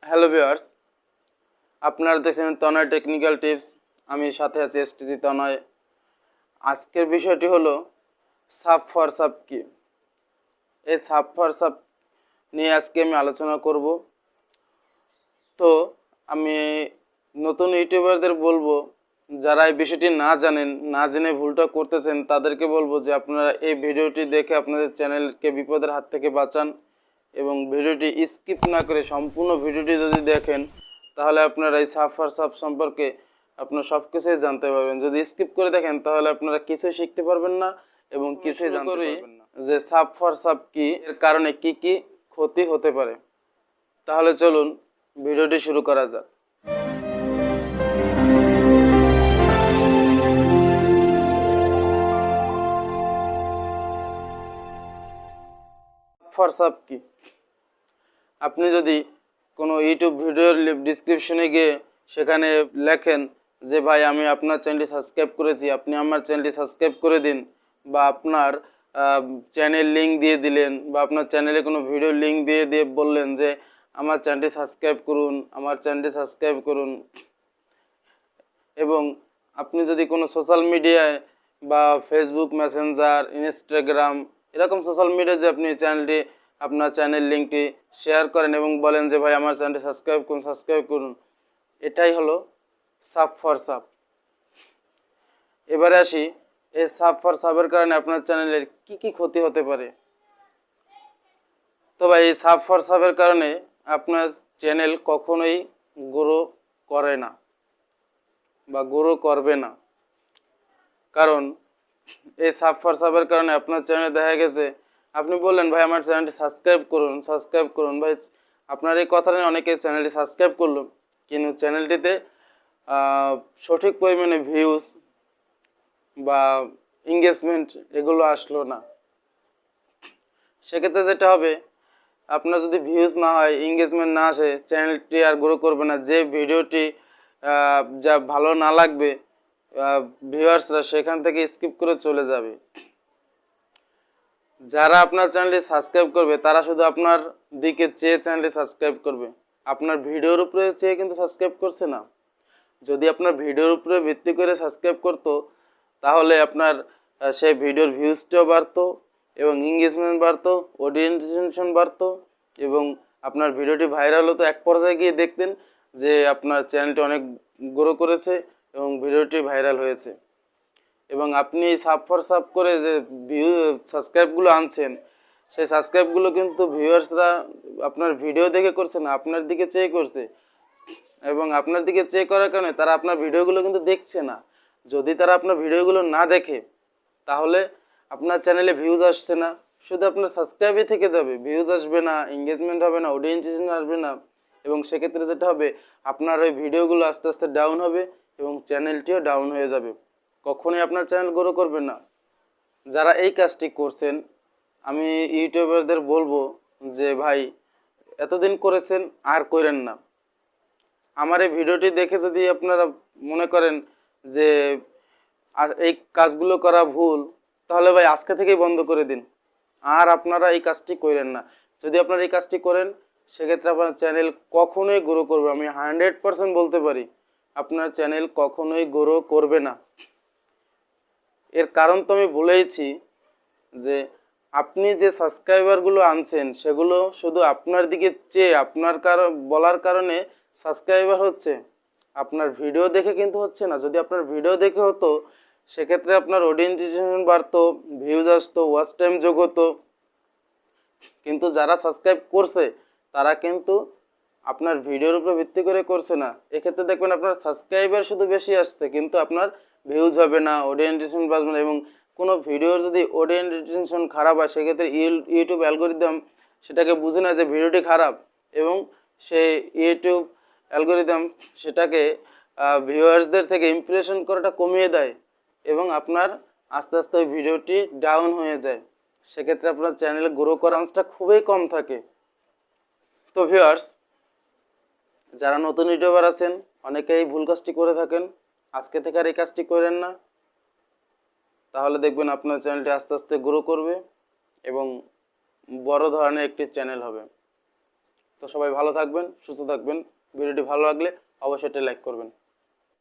Hello viewers, আপনারা দেখছেন তনয় technical tips. আমি সাথে আছি এসটিজি তনয়। আজকের বিষয়টি হলো সাব ফর সাব কি। এই সাব ফর সাব নিয়ে আজকে আমি আলোচনা করব। তো আমি নতুন ইউটিউবারদের বলবো, যারা এই বিষয়টি না জানেন, না জেনে ভুলটা করতেছেন, তাদেরকে বলবো যে আপনারা এই ভিডিওটি দেখে আপনাদের চ্যানেলকে বিপদের হাত থেকে বাঁচান এবং ভিডিওটি স্কিপ না করে সম্পূর্ণ ভিডিওটি যদি দেখেন, তাহলে আপনারা এই সাব ফর সাব সম্পর্কে আপনারা সব কিছুই জানতে পারবেন। যদি স্কিপ করে দেখেন তাহলে আপনারা কিছুই শিখতে পারবেন না এবং কিছুই জানতে পারবেন না যে সাব ফর সাব কি, এর কারণে কি কি ক্ষতি হতে পারে। তাহলে চলুন ভিডিওটি শুরু করা যাক। ফর সাব কি, আপনি যদি কোনো ইউটিউব ভিডিওর ডিসক্রিপশনে গিয়ে সেখানে লেখেন যে ভাই আমি আপনার চ্যানেলটি সাবস্ক্রাইব করেছি, আপনি আমার চ্যানেলটি সাবস্ক্রাইব করে দিন, বা আপনার চ্যানেল লিঙ্ক দিয়ে দিলেন, বা আপনার চ্যানেলে কোনো ভিডিও লিঙ্ক দিয়ে বললেন যে আমার চ্যানেলটি সাবস্ক্রাইব করুন, আমার চ্যানেলটি সাবস্ক্রাইব করুন। এবং আপনি যদি কোনো সোশ্যাল মিডিয়ায় বা ফেসবুক মেসেঞ্জার, ইনস্টাগ্রাম এরকম সোশ্যাল মিডিয়ায় যে আপনি আপনার চ্যানেল লিঙ্কটি শেয়ার করেন এবং বলেন যে ভাই আমার চ্যানেলটি সাবস্ক্রাইব করুন, এটাই হলো সাব ফর সাব। এবারে আসি, এই সাব ফর সাবের কারণে আপনার চ্যানেলের কি কি ক্ষতি হতে পারে। তো ভাই, এই সাব ফর সাবের কারণে আপনার চ্যানেল কখনোই গ্রো করে না বা গ্রো করবে না। কারণ এই সাব ফর সাবের কারণে আপনার চ্যানেলে দেখা গেছে আপনি বললেন ভাই আমার চ্যানেলটি সাবস্ক্রাইব করুন ভাই, আপনার এই কথা নিয়ে অনেকে চ্যানেলটি সাবস্ক্রাইব করলো, কিন্তু চ্যানেলটিতে সঠিক পরিমাণে ভিউজ বা এঙ্গেজমেন্ট এগুলো আসলো না। সেক্ষেত্রে যেটা হবে, আপনার যদি ভিউজ না হয়, এঙ্গেজমেন্ট না আসে, চ্যানেলটি আর গ্রো করবে না। যে ভিডিওটি যা ভালো না লাগবে, ভিউয়ার্সরা সেখান থেকে স্কিপ করে চলে যাবে। যারা আপনার চ্যানেলটি সাবস্ক্রাইব করবে তারা শুধু আপনার দিকে চেয়ে চ্যানেলটি সাবস্ক্রাইব করবে, আপনার ভিডিওর উপরে চেয়ে কিন্তু সাবস্ক্রাইব করছে না। যদি আপনার ভিডিওর উপরে ভিত্তি করে সাবস্ক্রাইব করতো, তাহলে আপনার সেই ভিডিওর ভিউজটাও বাড়তো এবং এঙ্গেজমেন্ট বাড়তো, অডিয়েন্স বাড়তো এবং আপনার ভিডিওটি ভাইরাল হতো। এক পর্যায়ে গিয়ে দেখতেন যে আপনার চ্যানেলটি অনেক গ্রো করেছে এবং ভিডিওটি ভাইরাল হয়েছে। এবং আপনি সাব ফর সাব করে যে সাবস্ক্রাইবগুলো আনছেন, সেই সাবস্ক্রাইবগুলো কিন্তু ভিউয়ার্সরা আপনার ভিডিও দেখে করছে না, আপনার দিকে চেয়ে করছে। এবং আপনার দিকে চেক করার কারণে তারা আপনার ভিডিওগুলো কিন্তু দেখছে না। যদি তারা আপনার ভিডিওগুলো না দেখে, তাহলে আপনার চ্যানেলে ভিউজ আসছে না, শুধু আপনার সাবস্ক্রাইবই থেকে যাবে, ভিউজ আসবে না, এঙ্গেজমেন্ট হবে না, অডিয়েন্স আসবে না। এবং সেক্ষেত্রে যেটা হবে, আপনার ওই ভিডিওগুলো আস্তে আস্তে ডাউন হবে এবং চ্যানেলটিও ডাউন হয়ে যাবে। কখনোই আপনার চ্যানেল গ্রো করবে না। যারা এই কাজটি করছেন, আমি ইউটিউবারদের বলবো যে ভাই এতদিন করেছেন আর করেন না। আমার এই ভিডিওটি দেখে যদি আপনারা মনে করেন যে এই কাজগুলো করা ভুল, তাহলে ভাই আজকে থেকেই বন্ধ করে দিন, আর আপনারা এই কাজটি করেন না। যদি আপনারা এই কাজটি করেন, সেক্ষেত্রে আপনার চ্যানেল কখনোই গ্রো করবে, আমি 100% বলতে পারি আপনার চ্যানেল কখনোই গ্রো করবে না। এর কারণ তো আমি বলেইছি যে আপনি যে সাবস্ক্রাইবারগুলো আনছেন, সেগুলো শুধু আপনার দিকে চেয়ে আপনার বলার কারণে সাবস্ক্রাইবার হচ্ছে, আপনার ভিডিও দেখে কিন্তু হচ্ছে না। যদি আপনার ভিডিও দেখে হতো, সেক্ষেত্রে আপনার অডিয়েন্স বাড়তো, ভিউজ আসতো, ওয়াচ টাইম যোগ হতো। কিন্তু যারা সাবস্ক্রাইব করছে, তারা কিন্তু আপনার ভিডিওর উপর ভিত্তি করে করছে না। এক্ষেত্রে দেখবেন আপনার সাবস্ক্রাইবার শুধু বেশি আসছে, কিন্তু আপনার ভিউজ হবে না, অডিয়েন্স বাড়বে না। এবং কোনো ভিডিওর যদি অডিয়েন্স রিটেনশন খারাপ হয়, সেক্ষেত্রে ইউটিউব অ্যালগোরিদম সেটাকে বুঝে না যে ভিডিওটি খারাপ, এবং সেই ইউটিউব অ্যালগোরিদম সেটাকে ভিউয়ার্সদের থেকে ইমপ্রেশন করাটা কমিয়ে দেয় এবং আপনার আস্তে আস্তে ওই ভিডিওটি ডাউন হয়ে যায়। সেক্ষেত্রে আপনার চ্যানেলে গ্রো করার চান্সটা খুবই কম থাকে। তো ভিউয়ার্স, যারা নতুন ইউটিউবার আছেন, অনেকেই ভুল কাজটি করে থাকেন। আজকে থেকে আর এই কাজটি করেন না, তাহলে দেখবেন আপনার চ্যানেলটি আস্তে আস্তে গ্রো করবে এবং বড় ধরনের একটি চ্যানেল হবে। তো সবাই ভালো থাকবেন, সুস্থ থাকবেন। ভিডিওটি ভালো লাগলে অবশ্যই একটা লাইক করবেন।